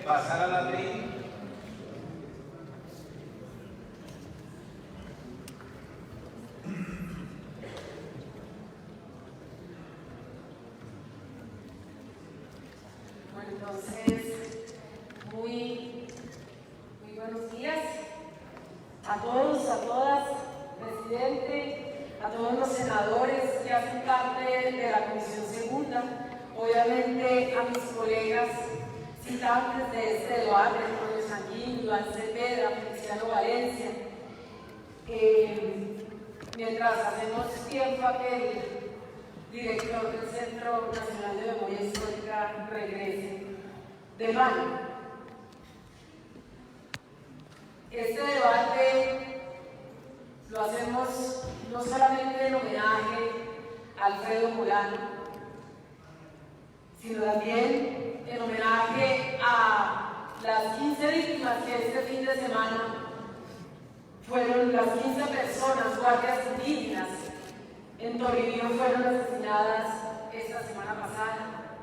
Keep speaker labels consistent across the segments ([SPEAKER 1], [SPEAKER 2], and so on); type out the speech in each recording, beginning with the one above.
[SPEAKER 1] pasar al atril.
[SPEAKER 2] Bueno, entonces, muy buenos días a todos, a todas, presidente, a todos los senadores que hacen parte de la Comisión Segunda, obviamente a mis colegas citantes de este debate, Antonio Sanguín, Iván Cepeda, Feliciano Valencia. Mientras hacemos tiempo a que el director del Centro Nacional de Memoria Histórica regrese de mano. Este debate lo hacemos no solamente en homenaje a Alfredo Molano, sino también en homenaje a las 15 víctimas que este fin de semana fueron las 15 personas, guardias indígenas, en Toribío fueron asesinadas esta semana pasada.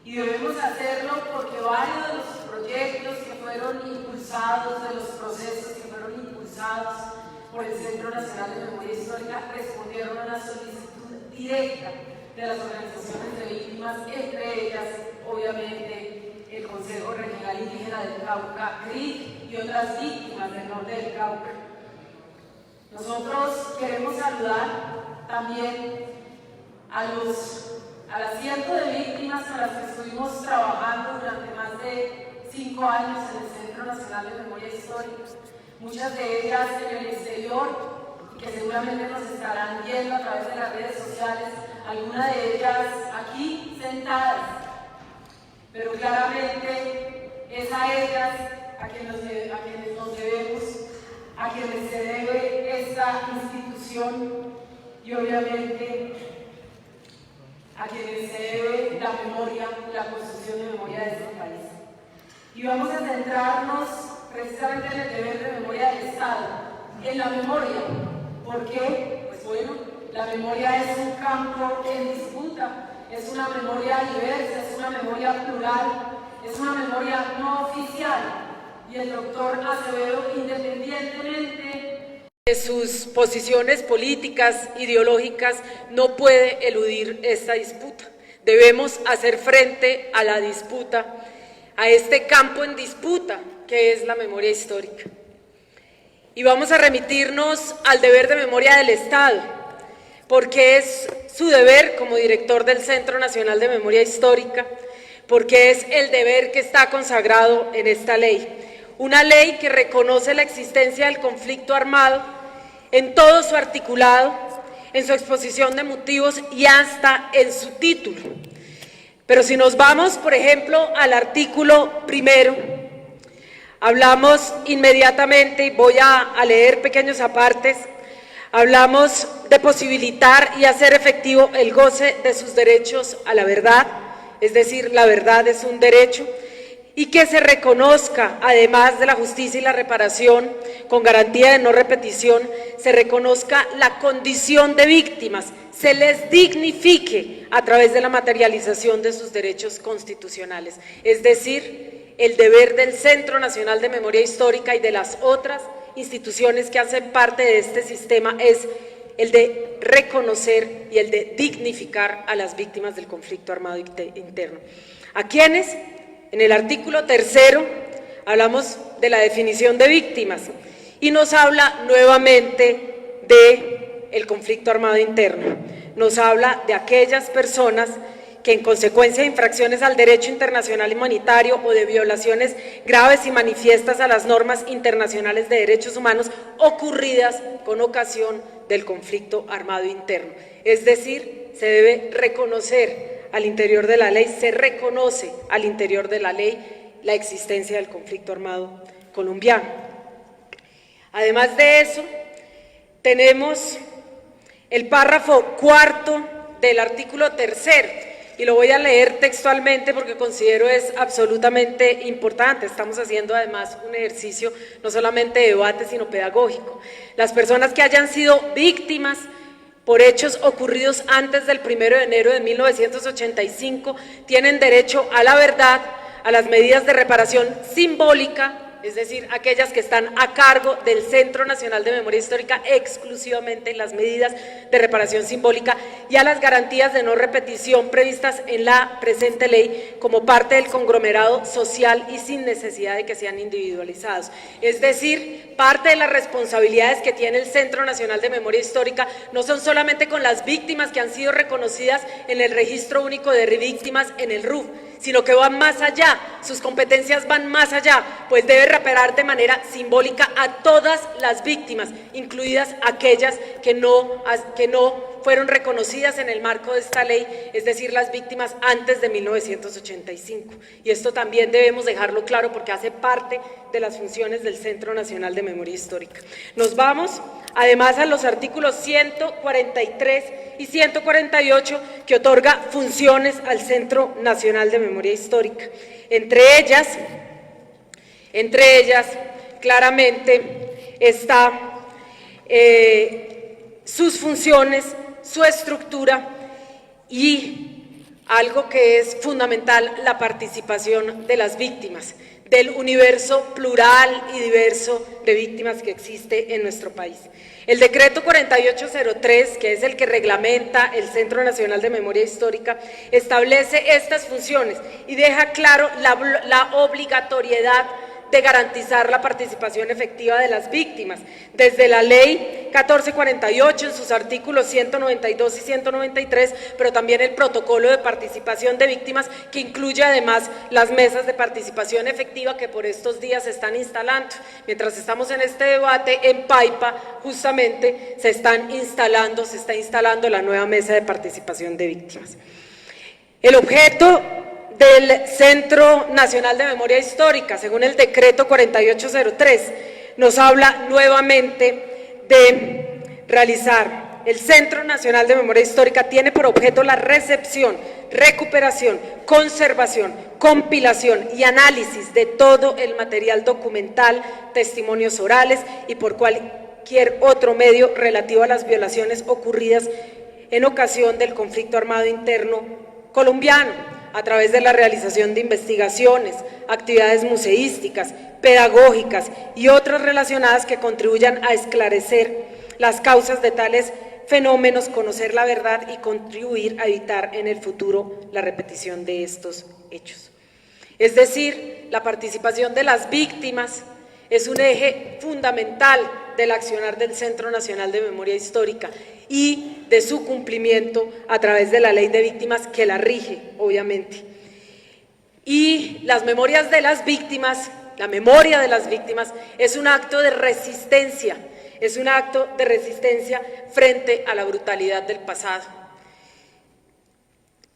[SPEAKER 2] Y debemos hacerlo porque varios de los proyectos que fueron impulsados, de los procesos que fueron impulsados por el Centro Nacional de Memoria Histórica, respondieron a una solicitud directa de las organizaciones de víctimas, entre ellas, obviamente, el Consejo Regional Indígena del Cauca, CRIC, y otras víctimas del norte del Cauca. Nosotros queremos saludar también a las cientos de víctimas con las que estuvimos trabajando durante más de 5 años en el Centro Nacional de Memoria Histórica, muchas de ellas en el exterior, que seguramente nos estarán viendo a través de las redes sociales, algunas de ellas aquí sentadas, pero claramente es a ellas a quienes nos debemos, a quienes se debe esta institución y obviamente a quienes se debe la memoria, la construcción de memoria de este país. Y vamos a centrarnos precisamente en el deber de memoria del Estado, en la memoria. ¿Por qué? Pues bueno, la memoria es un campo en disputa, es una memoria diversa, es una memoria plural, es una memoria no oficial. Y el doctor Acevedo, independientemente de sus posiciones políticas, ideológicas, no puede eludir esta disputa. Debemos hacer frente a la disputa, a este campo en disputa que es la memoria histórica. Y vamos a remitirnos al deber de memoria del Estado, porque es su deber como director del Centro Nacional de Memoria Histórica, porque es el deber que está consagrado en esta ley. Una ley que reconoce la existencia del conflicto armado en todo su articulado, en su exposición de motivos y hasta en su título. Pero si nos vamos, por ejemplo, al artículo primero, hablamos inmediatamente, y voy a leer pequeños apartes, hablamos de posibilitar y hacer efectivo el goce de sus derechos a la verdad, es decir, la verdad es un derecho, y que se reconozca, además de la justicia y la reparación, con garantía de no repetición, se reconozca la condición de víctimas, se les dignifique a través de la materialización de sus derechos constitucionales. Es decir, el deber del Centro Nacional de Memoria Histórica y de las otras instituciones que hacen parte de este sistema es el de reconocer y el de dignificar a las víctimas del conflicto armado interno. ¿A quiénes? En el artículo tercero hablamos de la definición de víctimas y nos habla nuevamente del conflicto armado interno. Nos habla de aquellas personas que en consecuencia de infracciones al derecho internacional humanitario o de violaciones graves y manifiestas a las normas internacionales de derechos humanos ocurridas con ocasión del conflicto armado interno. Es decir, se debe reconocer al interior de la ley, se reconoce al interior de la ley la existencia del conflicto armado colombiano. Además de eso, tenemos el párrafo cuarto del artículo tercero, y lo voy a leer textualmente porque considero es absolutamente importante. Estamos haciendo además un ejercicio no solamente de debate, sino pedagógico. Las personas que hayan sido víctimas por hechos ocurridos antes del 1 de enero de 1985 tienen derecho a la verdad,
[SPEAKER 1] a las medidas de reparación simbólica, es decir, aquellas que están a cargo del Centro Nacional de Memoria Histórica exclusivamente, las medidas de reparación simbólica, y a las garantías de no repetición previstas en la presente ley como parte del conglomerado social y sin necesidad de que sean individualizados. Es decir, parte de las responsabilidades que tiene el Centro Nacional de Memoria Histórica no son solamente con las víctimas que han sido reconocidas en el Registro Único de Víctimas en el RUV, sino que van más allá, sus competencias van más allá, pues debe reparar de manera simbólica a todas las víctimas, incluidas aquellas que no fueron reconocidas en el marco de esta ley, es decir, las víctimas antes de 1985. Y esto también debemos dejarlo claro porque hace parte de las funciones del Centro Nacional de Memoria Histórica. Nos vamos además a los artículos 143 y 148 que otorga funciones al Centro Nacional de Memoria Histórica. Entre ellas claramente está sus funciones, su estructura y algo que es fundamental, la participación de las víctimas, del universo plural y diverso de víctimas que existe en nuestro país. El decreto 4803, que es el que reglamenta el Centro Nacional de Memoria Histórica, establece estas funciones y deja claro la obligatoriedad de garantizar la participación efectiva de las víctimas, desde la ley 1448 en sus artículos 192 y 193, pero también el protocolo de participación de víctimas, que incluye además las mesas de participación efectiva que por estos días se están instalando. Mientras estamos en este debate, en Paipa justamente se está instalando la nueva mesa de participación de víctimas. El objeto del Centro Nacional de Memoria Histórica, según el decreto 4803, nos habla nuevamente de realizar. El Centro Nacional de Memoria Histórica tiene por objeto la recepción, recuperación, conservación, compilación y análisis de todo el material documental, testimonios orales y por cualquier otro medio relativo a las violaciones ocurridas en ocasión del conflicto armado interno colombiano, a través de la realización de investigaciones, actividades museísticas, pedagógicas y otras relacionadas que contribuyan a esclarecer las causas de tales fenómenos, conocer la verdad y contribuir a evitar en el futuro la repetición de estos hechos. Es decir, la participación de las víctimas es un eje fundamental del accionar del Centro Nacional de Memoria Histórica y de su cumplimiento a través de la Ley de Víctimas que la rige, obviamente. Y las memorias de las víctimas, la memoria de las víctimas es un acto de resistencia, frente a la brutalidad del pasado.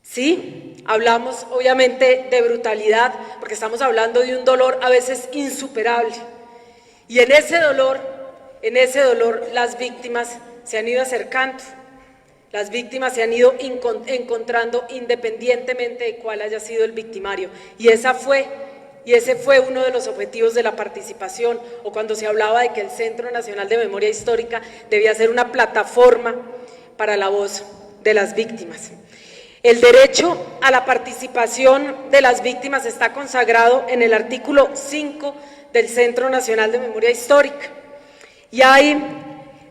[SPEAKER 1] Sí, hablamos obviamente de brutalidad porque estamos hablando de un dolor a veces insuperable, y en ese dolor las víctimas se han ido acercando, las víctimas se han ido encontrando independientemente de cuál haya sido el victimario, y ese fue uno de los objetivos de la participación, o cuando se hablaba de que el Centro Nacional de Memoria Histórica debía ser una plataforma para la voz de las víctimas. El derecho a la participación de las víctimas está consagrado en el artículo 5 del Centro Nacional de Memoria Histórica, y hay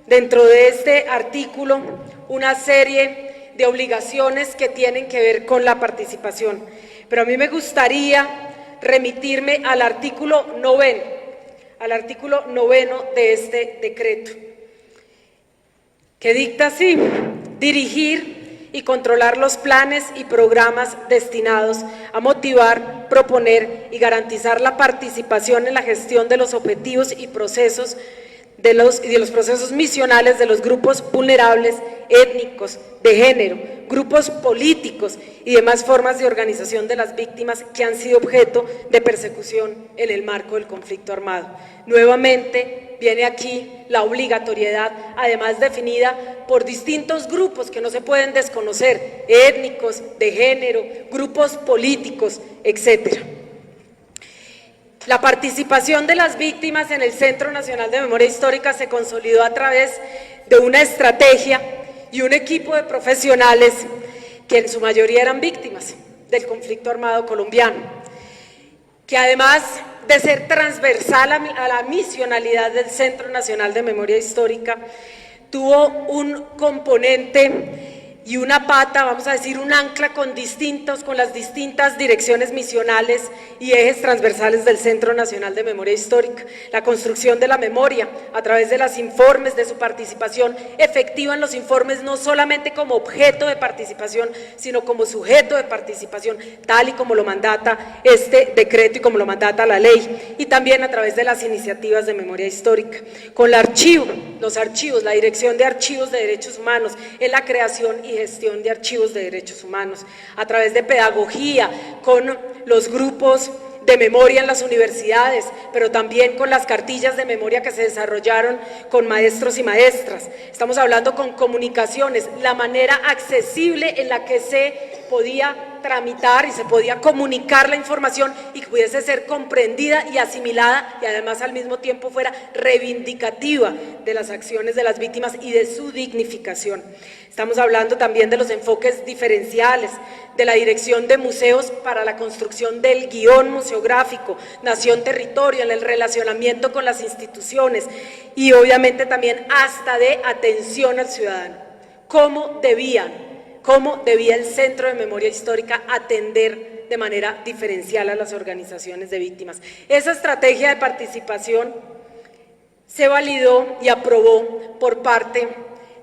[SPEAKER 1] dentro de este artículo una serie de obligaciones que tienen que ver con la participación, pero a mí me gustaría remitirme al artículo 9 de este decreto, que dicta así: dirigir y controlar los planes y programas destinados a motivar, proponer y garantizar la participación en la gestión de los objetivos y procesos de los procesos misionales de los grupos vulnerables, étnicos, de género, grupos políticos y demás formas de organización de las víctimas que han sido objeto de persecución en el marco del conflicto armado. Nuevamente viene aquí la obligatoriedad, además definida por distintos grupos que no se pueden desconocer, étnicos, de género, grupos políticos, etcétera. La participación de las víctimas en el Centro Nacional de Memoria Histórica se consolidó a través de una estrategia y un equipo de profesionales que en su mayoría eran víctimas del conflicto armado colombiano. que además de ser transversal a la misionalidad del Centro Nacional de Memoria Histórica, tuvo un componente y una pata, vamos a decir, un ancla con las distintas direcciones misionales y ejes transversales del Centro Nacional de Memoria Histórica. La construcción de la memoria a través de los informes, de su participación efectiva en los informes, no solamente como objeto de participación, sino como sujeto de participación, tal y como lo mandata este decreto y como lo mandata la ley, y también a través de las iniciativas de memoria histórica. Con los archivos, la Dirección de Archivos de Derechos Humanos, en la creación y gestión de archivos de derechos humanos, a través de pedagogía, con los grupos de memoria en las universidades, pero también con las cartillas de memoria que se desarrollaron con maestros y maestras. Estamos hablando con comunicaciones, la manera accesible en la que se podía tramitar y se podía comunicar la información y que pudiese ser comprendida y asimilada, y además al mismo tiempo fuera reivindicativa de las acciones de las víctimas y de su dignificación. Estamos hablando también de los enfoques diferenciales, de la dirección de museos para la construcción del guión museográfico, nación-territorio, en el relacionamiento con las instituciones y obviamente también hasta de atención al ciudadano. ¿Cómo debía el Centro de Memoria Histórica atender de manera diferencial a las organizaciones de víctimas? Esa estrategia de participación se validó y aprobó por parte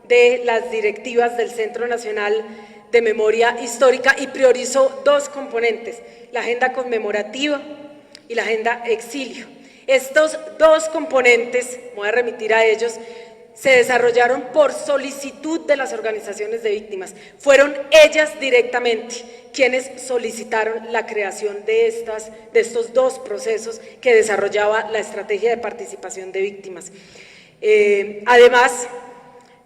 [SPEAKER 1] de las directivas del Centro Nacional de Memoria Histórica y priorizó dos componentes, la agenda conmemorativa y la agenda exilio. Estos dos componentes, voy a remitir a ellos, se desarrollaron por solicitud de las organizaciones de víctimas. Fueron ellas directamente quienes solicitaron la creación de estos dos procesos que desarrollaba la estrategia de participación de víctimas. Además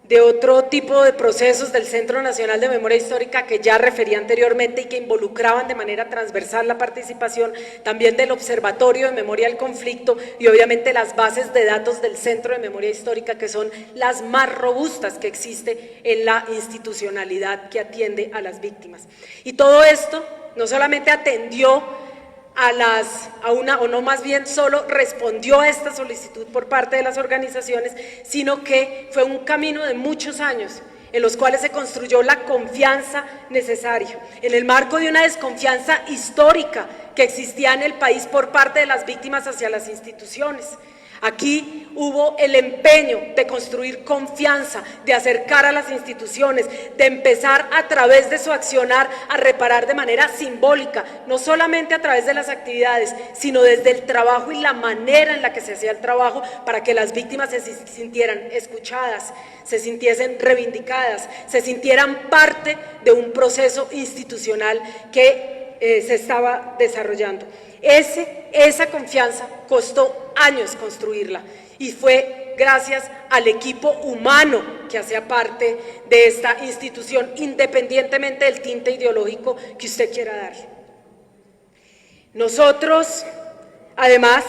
[SPEAKER 1] de otro tipo de procesos del Centro Nacional de Memoria Histórica que ya referí anteriormente y que involucraban de manera transversal la participación, también del Observatorio de Memoria del Conflicto y obviamente las bases de datos del Centro de Memoria Histórica, que son las más robustas que existe en la institucionalidad que atiende a las víctimas. Y todo esto no solamente atendió más bien solo respondió a esta solicitud por parte de las organizaciones, sino que fue un camino de muchos años en los cuales se construyó la confianza necesaria, en el marco de una desconfianza histórica que existía en el país por parte de las víctimas hacia las instituciones. Aquí hubo el empeño de construir confianza, de acercar a las instituciones, de empezar a través de su accionar a reparar de manera simbólica, no solamente a través de las actividades, sino desde el trabajo y la manera en la que se hacía el trabajo para que las víctimas se sintieran escuchadas, se sintiesen reivindicadas, se sintieran parte de un proceso institucional que se estaba desarrollando. Esa confianza costó años construirla y fue gracias al equipo humano que hacía parte de esta institución, independientemente del tinte ideológico que usted quiera darle. Nosotros, además,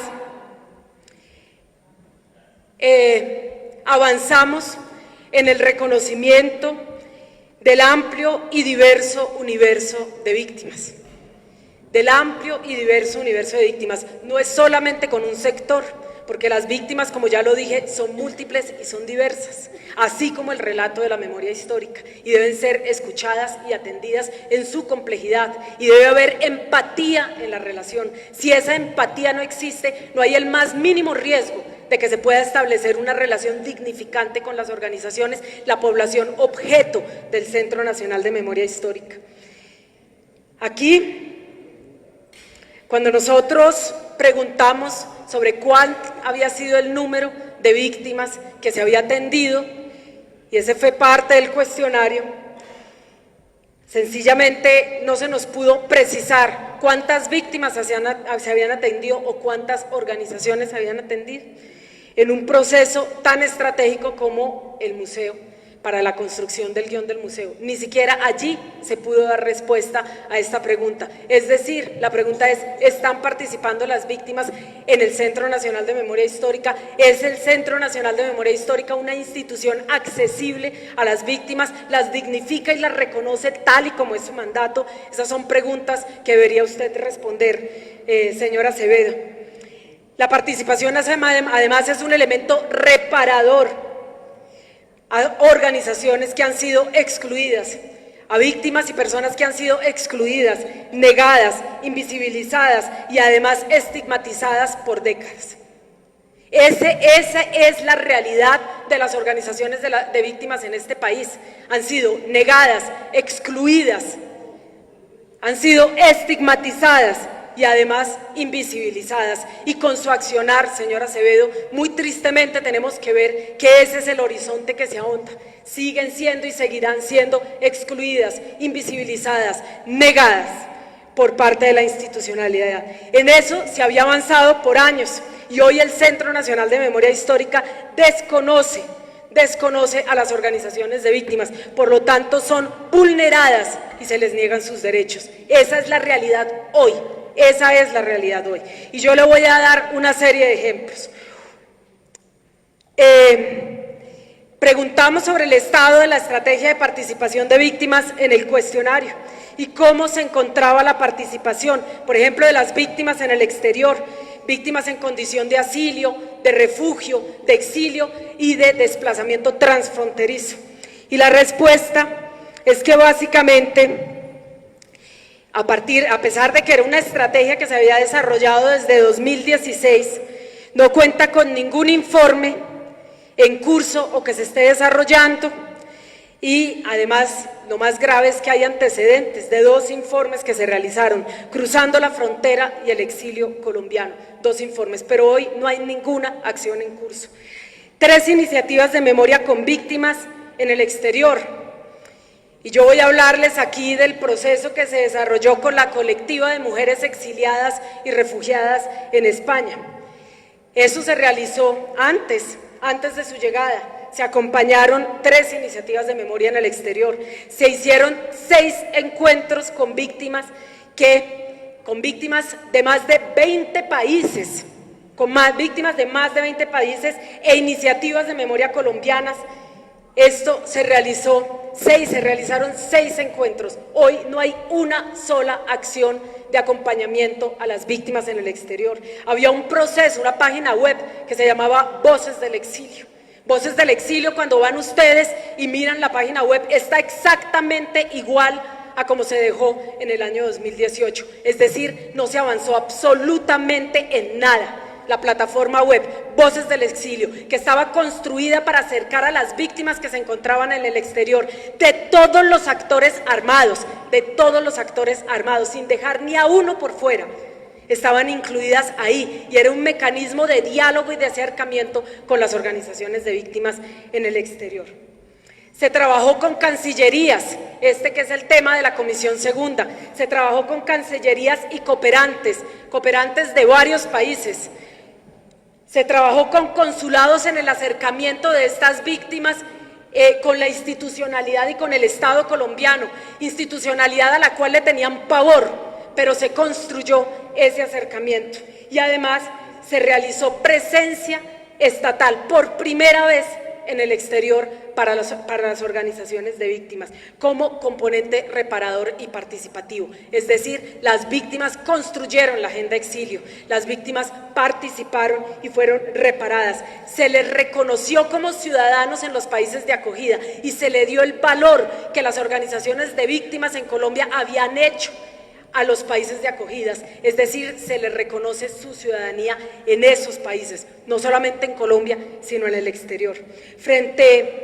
[SPEAKER 1] avanzamos en el reconocimiento del amplio y diverso universo de víctimas. Del amplio y diverso universo de víctimas, no es solamente con un sector, porque las víctimas, como ya lo dije, son múltiples y son diversas, así como el relato de la memoria histórica, y deben ser escuchadas y atendidas en su complejidad, y debe haber empatía en la relación. Si esa empatía no existe, no hay el más mínimo riesgo de que se pueda establecer una relación dignificante con las organizaciones, la población objeto del Centro Nacional de Memoria Histórica. Aquí, cuando nosotros preguntamos sobre cuál había sido el número de víctimas que se había atendido, y ese fue parte del cuestionario, sencillamente no se nos pudo precisar cuántas víctimas se habían atendido o cuántas organizaciones se habían atendido en un proceso tan estratégico como el museo, para la construcción del guión del museo. Ni siquiera allí se pudo dar respuesta a esta pregunta. Es decir, la pregunta es, ¿están participando las víctimas en el Centro Nacional de Memoria Histórica? ¿Es el Centro Nacional de Memoria Histórica una institución accesible a las víctimas? ¿Las dignifica y las reconoce tal y como es su mandato? Esas son preguntas que debería usted responder, señora Acevedo. La participación además es un elemento reparador a organizaciones que han sido excluidas, a víctimas y personas que han sido excluidas, negadas, invisibilizadas y además estigmatizadas por décadas. Esa es la realidad de las organizaciones de víctimas en este país. Han sido negadas, excluidas, han sido estigmatizadas y además invisibilizadas, y con su accionar, señora Acevedo, muy tristemente tenemos que ver que ese es el horizonte que se ahonda. Siguen siendo y seguirán siendo excluidas, invisibilizadas, negadas por parte de la institucionalidad. En eso se había avanzado por años y hoy el Centro Nacional de Memoria Histórica desconoce a las organizaciones de víctimas, por lo tanto son vulneradas y se les niegan sus derechos. Esa es la realidad hoy. Esa es la realidad hoy. Y yo le voy a dar una serie de ejemplos. Preguntamos sobre el estado de la estrategia de participación de víctimas en el cuestionario y cómo se encontraba la participación, por ejemplo, de las víctimas en el exterior, víctimas en condición de asilo, de refugio, de exilio y de desplazamiento transfronterizo. Y la respuesta es que básicamente, a pesar de que era una estrategia que se había desarrollado desde 2016, no cuenta con ningún informe en curso o que se esté desarrollando, y además lo más grave es que hay antecedentes de 2 informes que se realizaron, Cruzando la Frontera y el exilio colombiano, 2 informes, pero hoy no hay ninguna acción en curso. 3 iniciativas de memoria con víctimas en el exterior. Y yo voy a hablarles aquí del proceso que se desarrolló con la colectiva de mujeres exiliadas y refugiadas en España. Eso se realizó antes de su llegada. Se acompañaron 3 iniciativas de memoria en el exterior. Se hicieron 6 encuentros con víctimas de más de 20 países, víctimas de más de 20 países e iniciativas de memoria colombianas. Esto se realizaron 6 encuentros. Hoy no hay una sola acción de acompañamiento a las víctimas en el exterior. Había un proceso, una página web que se llamaba Voces del Exilio. Voces del Exilio, cuando van ustedes y miran la página web, está exactamente igual a como se dejó en el año 2018. Es decir, no se avanzó absolutamente en nada. La plataforma web Voces del Exilio, que estaba construida para acercar a las víctimas que se encontraban en el exterior, de todos los actores armados, sin dejar ni a uno por fuera, estaban incluidas ahí, y era un mecanismo de diálogo y de acercamiento con las organizaciones de víctimas en el exterior. Se trabajó con cancillerías, que es el tema de la Comisión Segunda, se trabajó con cancillerías y cooperantes de varios países. Se trabajó con consulados en el acercamiento de estas víctimas con la institucionalidad y con el Estado colombiano, institucionalidad a la cual le tenían pavor, pero se construyó ese acercamiento. Y además se realizó presencia estatal por primera vez en el exterior para las organizaciones de víctimas, como componente reparador y participativo. Es decir, las víctimas construyeron la agenda exilio, las víctimas participaron y fueron reparadas. Se les reconoció como ciudadanos en los países de acogida y se le dio el valor que las organizaciones de víctimas en Colombia habían hecho a los países de acogidas, es decir, se les reconoce su ciudadanía en esos países, no solamente en Colombia, sino en el exterior. Frente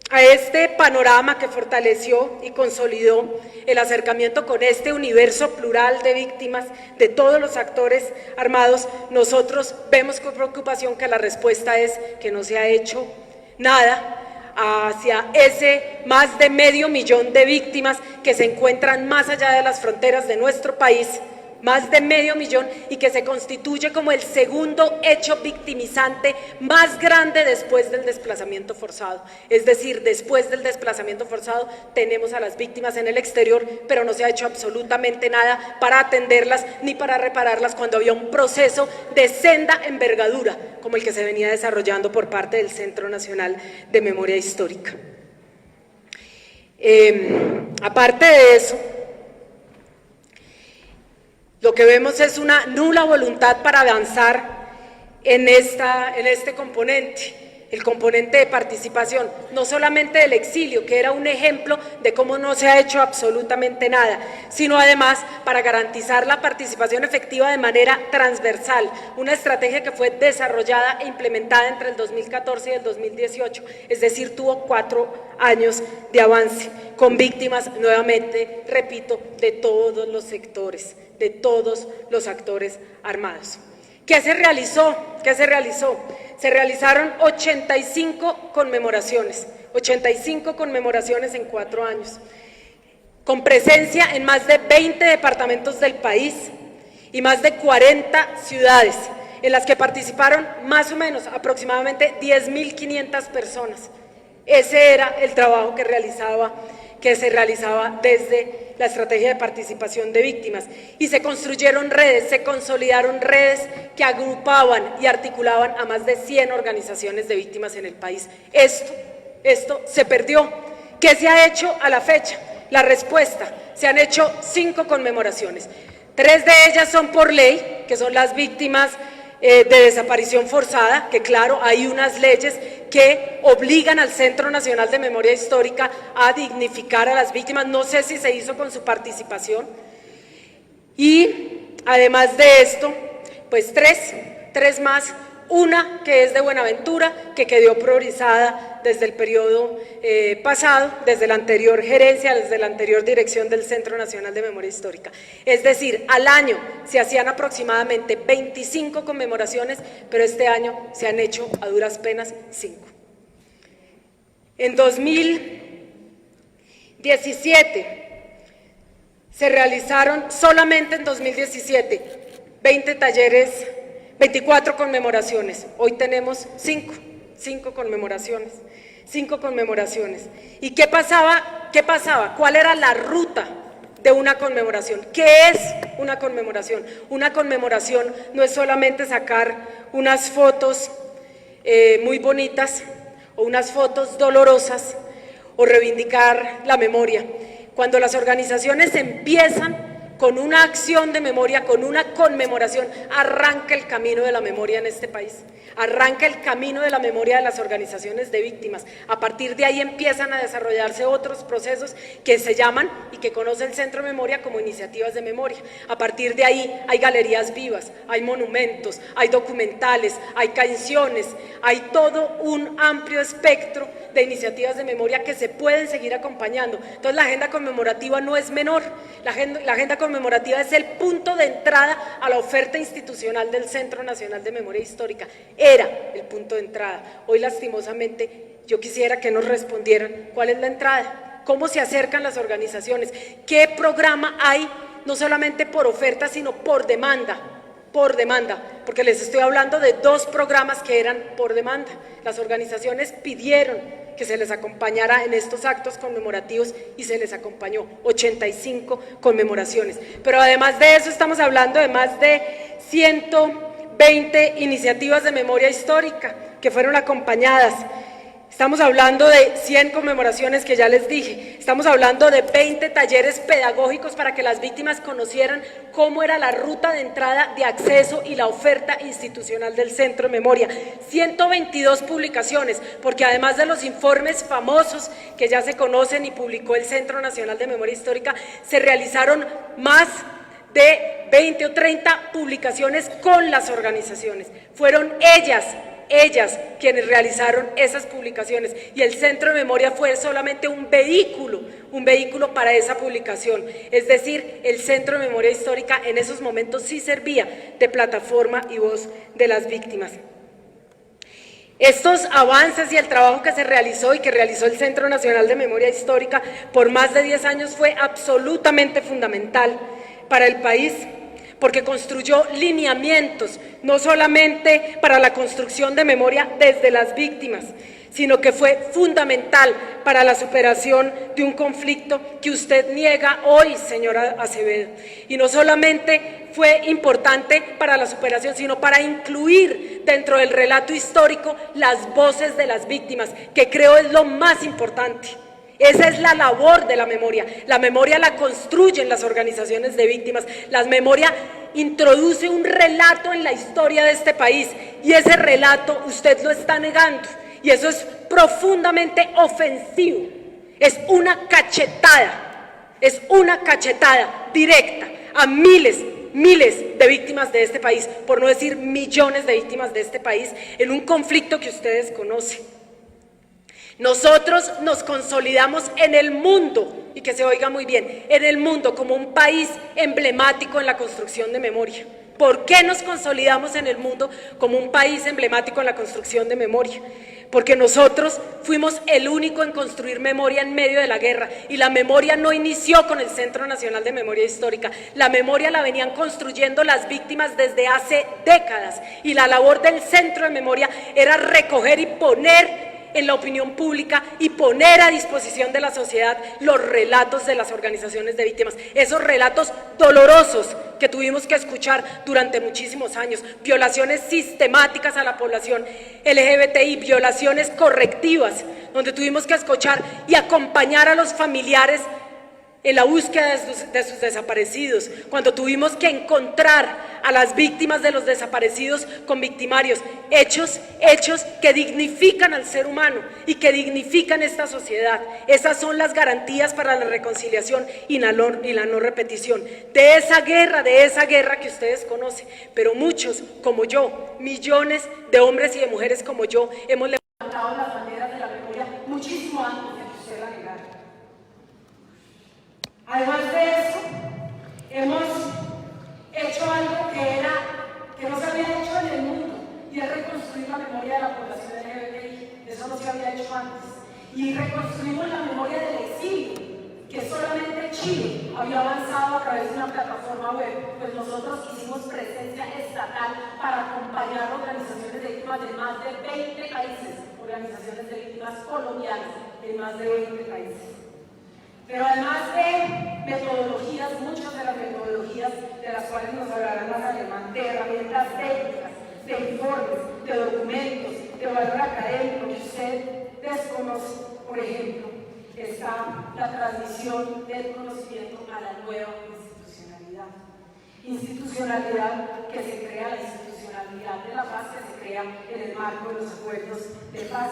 [SPEAKER 1] a este panorama que fortaleció y consolidó el acercamiento con este universo plural de víctimas de todos los actores armados, nosotros vemos con preocupación que la respuesta es que no se ha hecho nada hacia ese más de 500.000 de víctimas que se encuentran más allá de las fronteras de nuestro país, más de medio millón, y que se constituye como el segundo hecho victimizante más grande después del desplazamiento forzado. Es decir, después del desplazamiento forzado tenemos a las víctimas en el exterior, pero no se ha hecho absolutamente nada para atenderlas ni para repararlas cuando había un proceso de senda envergadura como el que se venía desarrollando por parte del Centro Nacional de Memoria Histórica. Aparte de eso, lo que vemos es una nula voluntad para avanzar en este componente, el componente de participación, no solamente del exilio, que era un ejemplo de cómo no se ha hecho absolutamente nada, sino además para garantizar la participación efectiva de manera transversal, una estrategia que fue desarrollada e implementada entre el 2014 y el 2018, es decir, tuvo 4 años de avance, con víctimas, nuevamente, repito, de todos los sectores, de todos los actores armados. ¿Qué se realizó? ¿Qué se realizó? Se realizaron 85 conmemoraciones en 4 años, con presencia en más de 20 departamentos del país y más de 40 ciudades, en las que participaron más o menos aproximadamente 10.500 personas. Ese era el trabajo que se realizaba desde la estrategia de participación de víctimas, y se construyeron redes, se consolidaron redes que agrupaban y articulaban a más de 100 organizaciones de víctimas en el país. Esto se perdió. ¿Qué se ha hecho a la fecha? La respuesta: se han hecho 5 conmemoraciones, 3 de ellas son por ley, que son las víctimas de desaparición forzada, que claro, hay unas leyes que obligan al Centro Nacional de Memoria Histórica a dignificar a las víctimas. No sé si se hizo con su participación. Y además de esto, pues tres más. Una que es de Buenaventura, que quedó priorizada desde el periodo pasado, desde la anterior gerencia, desde la anterior dirección del Centro Nacional de Memoria Histórica. Es decir, al año se hacían aproximadamente 25 conmemoraciones, pero este año se han hecho a duras penas 5. En 2017 se realizaron, solamente en 2017, 24 conmemoraciones. Hoy tenemos 5 conmemoraciones. 5 conmemoraciones. ¿Y qué pasaba? ¿Cuál era la ruta de una conmemoración? ¿Qué es una conmemoración? Una conmemoración no es solamente sacar unas fotos muy bonitas o unas fotos dolorosas o reivindicar la memoria. Cuando las organizaciones empiezan con una acción de memoria, con una conmemoración, arranca el camino de la memoria en este país, arranca el camino de la memoria de las organizaciones de víctimas. A partir de ahí empiezan a desarrollarse otros procesos que se llaman y que conoce el Centro de Memoria como iniciativas de memoria. A partir de ahí hay galerías vivas, hay monumentos, hay documentales, hay canciones, hay todo un amplio espectro de iniciativas de memoria que se pueden seguir acompañando. Entonces la agenda conmemorativa no es menor, la agenda conmemorativa es el punto de entrada a la oferta institucional del Centro Nacional de Memoria Histórica, era el punto de entrada. Hoy lastimosamente yo quisiera que nos respondieran cuál es la entrada, cómo se acercan las organizaciones, qué programa hay, no solamente por oferta sino por demanda, porque les estoy hablando de 2 programas que eran por demanda. Las organizaciones pidieron que se les acompañara en estos actos conmemorativos y se les acompañó, 85 conmemoraciones. Pero además de eso estamos hablando de más de 120 iniciativas de memoria histórica que fueron acompañadas. Estamos hablando de 100 conmemoraciones que ya les dije, estamos hablando de 20 talleres pedagógicos para que las víctimas conocieran cómo era la ruta de entrada, de acceso y la oferta institucional del Centro de Memoria, 122 publicaciones, porque además de los informes famosos que ya se conocen y publicó el Centro Nacional de Memoria Histórica, se realizaron más de 20 o 30 publicaciones con las organizaciones. Fueron ellas quienes realizaron esas publicaciones, y el Centro de Memoria fue solamente un vehículo para esa publicación. Es decir, el Centro de Memoria Histórica en esos momentos sí servía de plataforma y voz de las víctimas. Estos avances y el trabajo que se realizó y que realizó el Centro Nacional de Memoria Histórica por más de 10 años fue absolutamente fundamental para el país, porque construyó lineamientos, no solamente para la construcción de memoria desde las víctimas, sino que fue fundamental para la superación de un conflicto que usted niega hoy, señora Acevedo. Y no solamente fue importante para la superación, sino para incluir dentro del relato histórico las voces de las víctimas, que creo es lo más importante. Esa es la labor de la memoria. La memoria la construyen las organizaciones de víctimas. La memoria introduce un relato en la historia de este país y ese relato usted lo está negando. Y eso es profundamente ofensivo, es una cachetada directa a miles de víctimas de este país, por no decir millones de víctimas de este país, en un conflicto que ustedes conocen. Nosotros nos consolidamos en el mundo, y que se oiga muy bien, en el mundo como un país emblemático en la construcción de memoria. ¿Por qué nos consolidamos en el mundo como un país emblemático en la construcción de memoria? Porque nosotros fuimos el único en construir memoria en medio de la guerra, y la memoria no inició con el Centro Nacional de Memoria Histórica, la memoria la venían construyendo las víctimas desde hace décadas, y la labor del Centro de Memoria era recoger y poner en la opinión pública y poner a disposición de la sociedad los relatos de las organizaciones de víctimas, esos relatos dolorosos que tuvimos que escuchar durante muchísimos años, violaciones sistemáticas a la población LGBTI, violaciones correctivas, donde tuvimos que escuchar y acompañar a los familiares en la búsqueda de sus desaparecidos, cuando tuvimos que encontrar a las víctimas de los desaparecidos con victimarios, hechos que dignifican al ser humano y que dignifican esta sociedad. Esas son las garantías para la reconciliación y la no repetición de esa guerra que ustedes conocen, pero muchos como yo, millones de hombres y de mujeres como yo, hemos levantado las banderas de la memoria muchísimo antes de que usted la negara. Además de eso, hemos hecho algo que no se había hecho en el mundo, y es reconstruir la memoria de la población LGBTI. Eso no se había hecho antes. Y reconstruimos la memoria del exilio, que solamente Chile había avanzado a través de una plataforma web. Pues nosotros hicimos presencia estatal para acompañar organizaciones de víctimas de más de 20 países, organizaciones de víctimas colombianas en más de 20 países. Pero además de metodologías, muchas de las metodologías de las cuales nos hablarán más adelante, de herramientas técnicas, de informes, de documentos, de valor académico que usted desconoce, por ejemplo, está la transmisión del conocimiento a la nueva institucionalidad. Institucionalidad que se crea, la institucionalidad de la paz que se crea en el marco de los acuerdos de paz.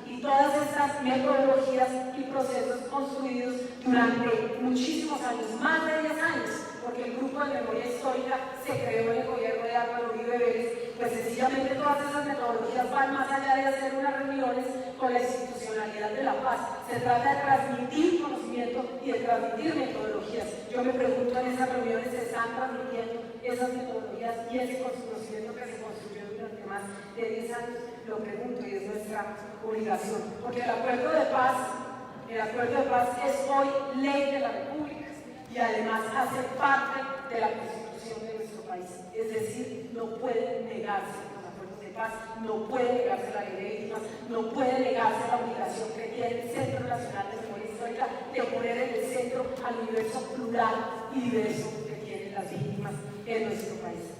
[SPEAKER 1] Y todas estas metodologías y procesos construidos durante muchísimos años, más de 10 años, porque el grupo de memoria histórica se creó en el gobierno de Álvaro Uribe Vélez, pues sencillamente todas esas metodologías van más allá de hacer unas reuniones con la institucionalidad de la paz. Se trata de transmitir conocimiento y de transmitir metodologías. Yo me pregunto, en esas reuniones se están transmitiendo esas metodologías y ese conocimiento que se construyó durante más de 10 años. Lo pregunto, y es nuestra obligación, porque el acuerdo de paz es hoy ley de la República y además hace parte de la Constitución de nuestro país. Es decir, no puede negarse los acuerdos de paz, no puede negarse la ley de víctimas, no puede negarse la obligación que tiene el Centro Nacional de Memoria Histórica de poner en el centro al universo plural y diverso que tienen las víctimas en nuestro país.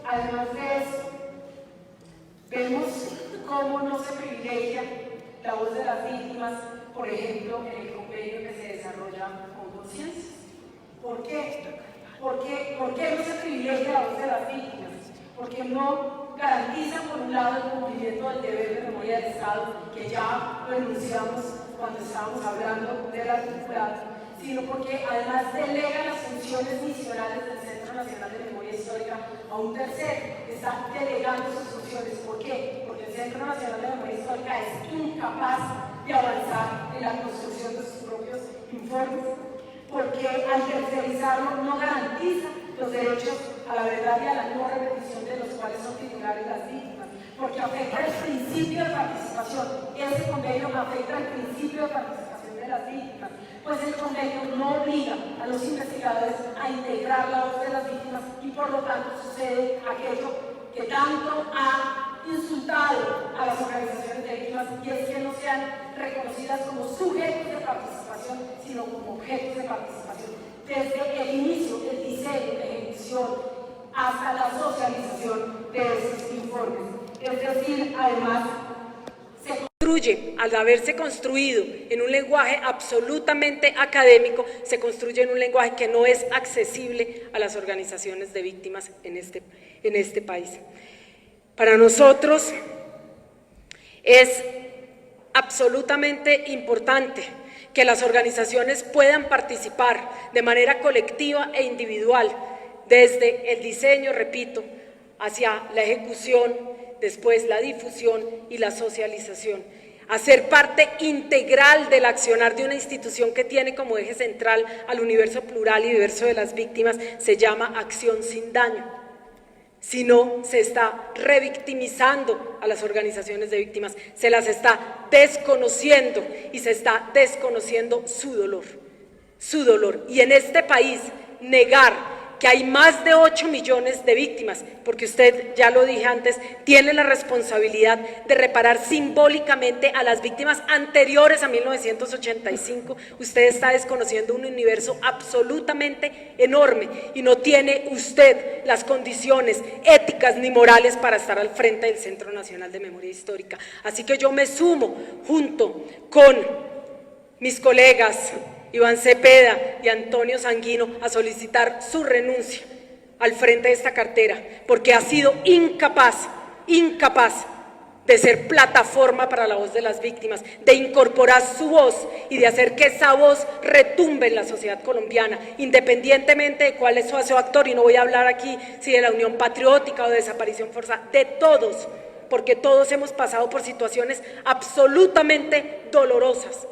[SPEAKER 1] Además de eso, vemos cómo no se privilegia la voz de las víctimas, por ejemplo, en el convenio que se desarrolla con Conciencia. ¿Por qué? ¿Por qué no se privilegia la voz de las víctimas? Porque no garantiza, por un lado, el cumplimiento del deber de memoria del Estado, que ya lo enunciamos cuando estábamos hablando del articulado, sino porque además delega las funciones misionales del Centro Nacional de Memoria Histórica a un tercero, está delegando sus funciones. ¿Por qué? Porque el Centro Nacional de Memoria Histórica es incapaz de avanzar en la construcción de sus propios informes, porque al tercerizarlo no garantiza los derechos a la verdad y a la no repetición de los cuales son titulares las víctimas, porque afecta el principio de participación. Ese convenio afecta el principio de participación de
[SPEAKER 2] las víctimas, pues el convenio no obliga a los investigadores a integrar la voz de las víctimas y por lo tanto sucede aquello que tanto ha insultado a las organizaciones de víctimas, y es que no sean reconocidas como sujetos de participación, sino como objetos de participación. Desde el inicio, el diseño, la ejecución, hasta la socialización de estos informes. Es decir, además,
[SPEAKER 1] al haberse construido en un lenguaje absolutamente académico, se construye en un lenguaje que no es accesible a las organizaciones de víctimas en este país. Para nosotros es absolutamente importante que las organizaciones puedan participar de manera colectiva e individual, desde el diseño, repito, hacia la ejecución, después la difusión y la socialización. Hacer parte integral del accionar de una institución que tiene como eje central al universo plural y diverso de las víctimas se llama acción sin daño. Si no, se está revictimizando a las organizaciones de víctimas, se las está desconociendo y se está desconociendo su dolor. Y en este país, negar que hay más de 8 millones de víctimas, porque usted, ya lo dije antes, tiene la responsabilidad de reparar simbólicamente a las víctimas anteriores a 1985, usted está desconociendo un universo absolutamente enorme y no tiene usted las condiciones éticas ni morales para estar al frente del Centro Nacional de Memoria Histórica. Así que yo me sumo junto con mis colegas Iván Cepeda y Antonio Sanguino a solicitar su renuncia al frente de esta cartera, porque ha sido incapaz de ser plataforma para la voz de las víctimas, de incorporar su voz y de hacer que esa voz retumbe en la sociedad colombiana, independientemente de cuál es su actor, y no voy a hablar aquí si de la Unión Patriótica o de desaparición forzada, de todos, porque todos hemos pasado por situaciones absolutamente dolorosas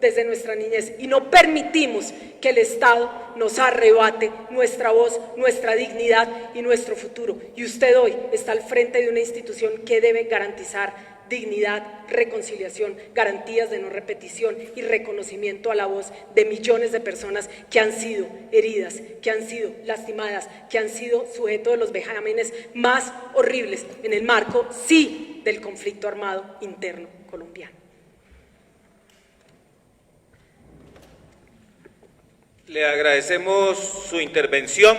[SPEAKER 1] desde nuestra niñez, y no permitimos que el Estado nos arrebate nuestra voz, nuestra dignidad y nuestro futuro. Y usted hoy está al frente de una institución que debe garantizar dignidad, reconciliación, garantías de no repetición y reconocimiento a la voz de millones de personas que han sido heridas, que han sido lastimadas, que han sido sujeto de los vejámenes más horribles en el marco, sí, del conflicto armado interno colombiano.
[SPEAKER 3] Le agradecemos su intervención.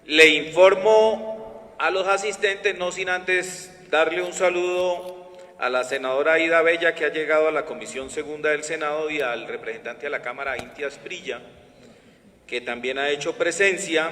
[SPEAKER 3] Le informo a los asistentes, no sin antes darle un saludo a la senadora Aida Bella, que ha llegado a la Comisión Segunda del Senado, y al representante de la Cámara, Inti Asprilla, que también ha hecho presencia.